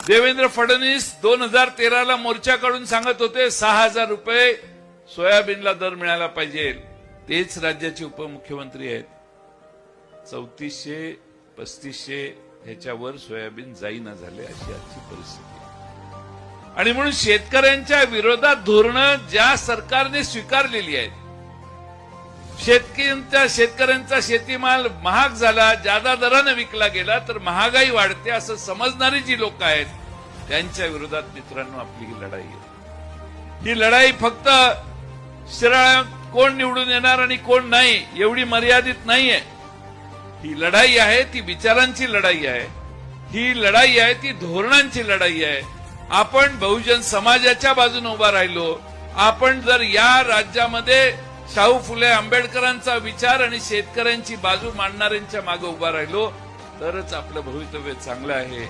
देवेंद्र फडणवीस 2013ला मोर्चा काढून सांगत होते 6,000 रुपये सोयाबीनला दर मिळाला पाहिजे. तेच राज्याचे उपमुख्यमंत्री आहेत. 3400 3500 ह्याच्यावर सोयाबीन जाईना झाले, अशी आजची परिस्थिती आहे. आणि म्हणून शेतकऱ्यांच्या विरोधात धोरणं ज्या सरकारने स्वीकारलेली आहेत, शेतकऱ्यांचा शेतीमाल महाग झाला, जादा दराने विकला गेला तर महागाई वाढते असं समजणारी जी लोक आहेत त्यांच्या विरोधात मित्रांनो आपली ही लढाई आहे. ही लढाई फक्त शिराळ्यात कोण निवडून येणार आणि कोण नाही एवढी मर्यादित नाहीये. ही लढाई आहे ती विचारांची लढाई आहे. ही लढाई आहे ती धोरणांची लढाई आहे. आपण बहुजन समाजाच्या बाजूने उभा राहिलो, आपण जर या राज्यामध्ये शाहू फुले आंबेडकरांचा विचार आणि शेतकऱ्यांची बाजू मांडणाऱ्यांच्या मागे उभा राहिलो तरच आपलं भवितव्य चांगलं आहे.